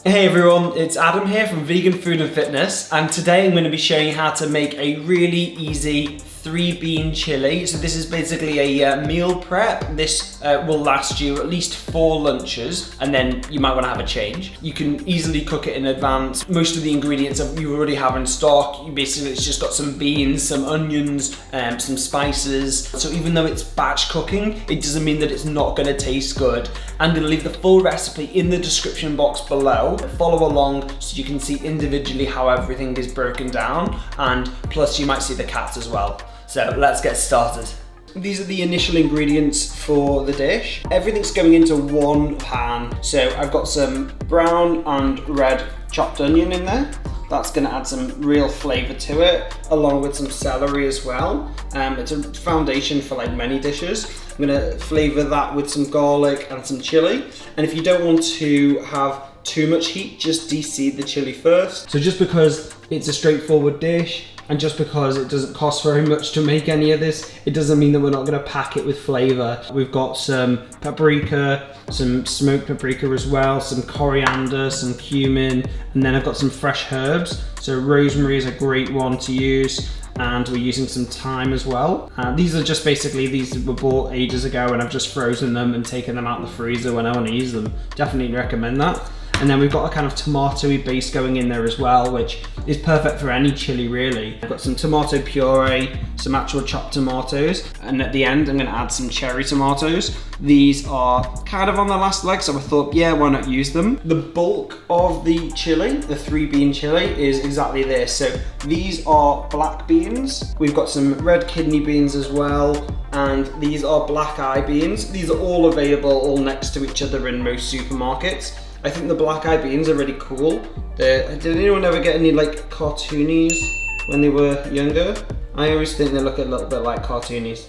Hey everyone, it's Adam here from Vegan Food and Fitness, and today I'm going to be showing you how to make a really easy 3-bean chili. So this is basically a meal prep. This will last you at least 4 lunches, and then you might want to have a change. You can easily cook it in advance. Most of the ingredients you already have in stock. It's just got some beans, some onions, some spices. So even though it's batch cooking, it doesn't mean that it's not going to taste good. I'm going to leave the full recipe in the description box below. Follow along so you can see individually how everything is broken down, and plus you might see the cat as well. So let's get started. These are the initial ingredients for the dish. Everything's going into one pan. So I've got some brown and red chopped onion in there. That's gonna add some real flavor to it, along with some celery as well. It's a foundation for like many dishes. I'm gonna flavor that with some garlic and some chili. And if you don't want to have too much heat, just de-seed the chili first. So just because it's a straightforward dish, and just because it doesn't cost very much to make any of this, it doesn't mean that we're not gonna pack it with flavor. We've got some paprika, some smoked paprika as well, some coriander, some cumin, and then I've got some fresh herbs. So rosemary is a great one to use, and we're using some thyme as well. These are just basically, these were bought ages ago and I've just frozen them and taken them out of the freezer when I wanna use them. Definitely recommend that. And then we've got a kind of tomatoey base going in there as well, which is perfect for any chili really. I've got some tomato puree, some actual chopped tomatoes, and at the end I'm gonna add some cherry tomatoes. These are kind of on the last leg, so I thought, yeah, why not use them? The bulk of the chili, the 3-bean chili, is exactly this. So these are black beans. We've got some red kidney beans as well, and these are black eye beans. These are all available all next to each other in most supermarkets. I think the black eye beans are really cool. Did anyone ever get any like cartoonies when they were younger? I always think they look a little bit like cartoonies.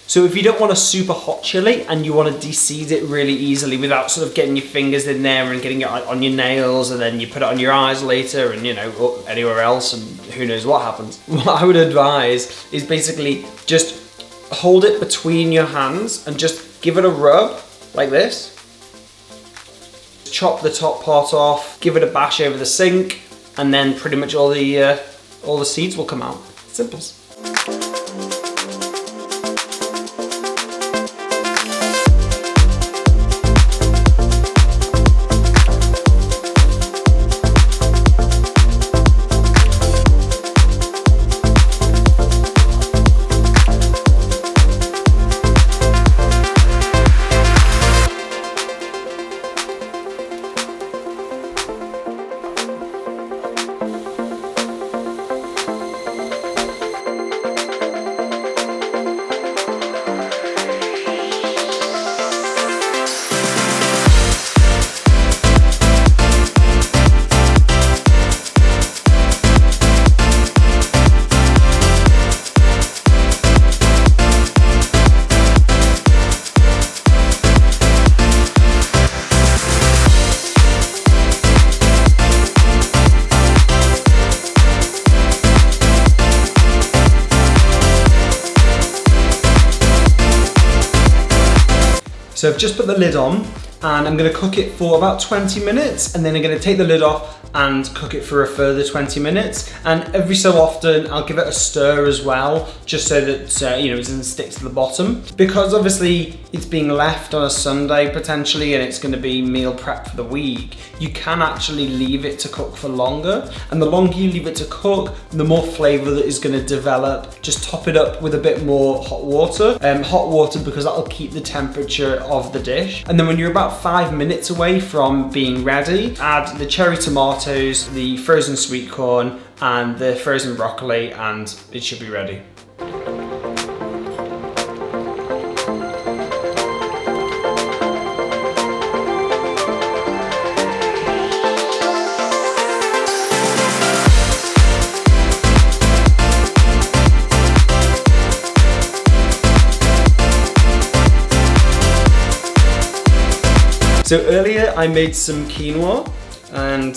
So if you don't want a super hot chili and you want to de-seed it really easily without sort of getting your fingers in there and getting it on your nails, and then you put it on your eyes later and, you know, or anywhere else, and who knows what happens. What I would advise is basically just hold it between your hands and just give it a rub like this. Chop the top part off, give it a bash over the sink, and then pretty much all the seeds will come out. Simple. So I've just put the lid on, and I'm gonna cook it for about 20 minutes, and then I'm gonna take the lid off and cook it for a further 20 minutes. And every so often I'll give it a stir as well, just so that you know, it doesn't stick to the bottom. Because obviously it's being left on a Sunday potentially, and it's gonna be meal prep for the week, you can actually leave it to cook for longer. And the longer you leave it to cook, the more flavor that is gonna develop. Just top it up with a bit more hot water. Hot water because that'll keep the temperature of the dish. And then when you're about 5 minutes away from being ready, add the cherry tomatoes, the frozen sweet corn, and the frozen broccoli, and it should be ready. So earlier I made some quinoa, and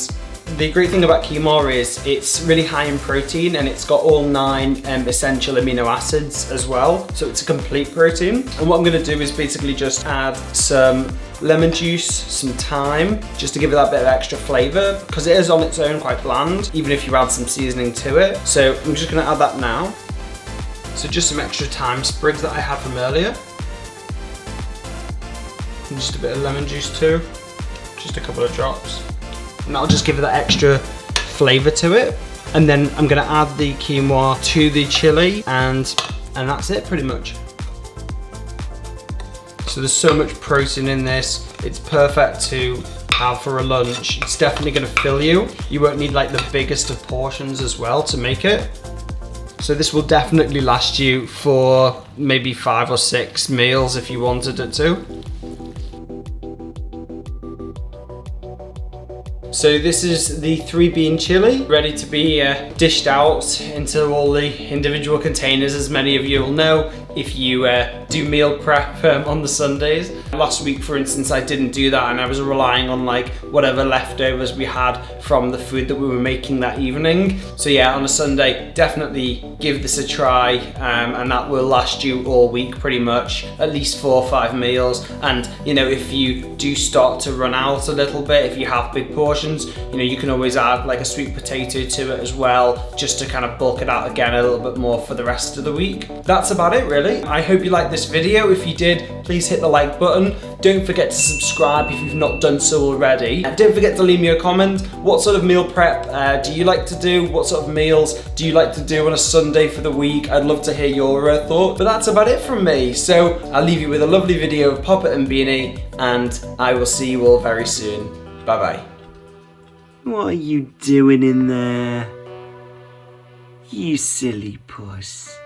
the great thing about quinoa is it's really high in protein and it's got all 9 essential amino acids as well. So it's a complete protein. And what I'm gonna do is basically just add some lemon juice, some thyme, just to give it that bit of extra flavor, because it is on its own quite bland, even if you add some seasoning to it. So I'm just gonna add that now. So just some extra thyme sprigs that I had from earlier. And just a bit of lemon juice too, just a couple of drops. And that'll just give it that extra flavor to it. And then I'm gonna add the quinoa to the chili, and that's it pretty much. So there's so much protein in this. It's perfect to have for a lunch. It's definitely gonna fill you. You won't need like the biggest of portions as well to make it. So this will definitely last you for maybe 5 or 6 meals if you wanted it to. So this is the 3 bean chili, ready to be dished out into all the individual containers, as many of you will know if you do meal prep on the Sundays. Last week, for instance, I didn't do that, and I was relying on like whatever leftovers we had from the food that we were making that evening. So yeah, on a Sunday, definitely give this a try, and that will last you all week pretty much, at least 4 or 5 meals. And you know, if you do start to run out a little bit, if you have big portions, you know, you can always add like a sweet potato to it as well, just to kind of bulk it out again a little bit more for the rest of the week. That's about it really. I hope you liked this video. If you did, please hit the like button. Don't forget to subscribe if you've not done so already. And don't forget to leave me a comment. What sort of meal prep do you like to do? What sort of meals do you like to do on a Sunday for the week? I'd love to hear your thoughts. But that's about it from me. So I'll leave you with a lovely video of Pop It and Beanie, and I will see you all very soon. Bye bye. What are you doing in there? You silly puss.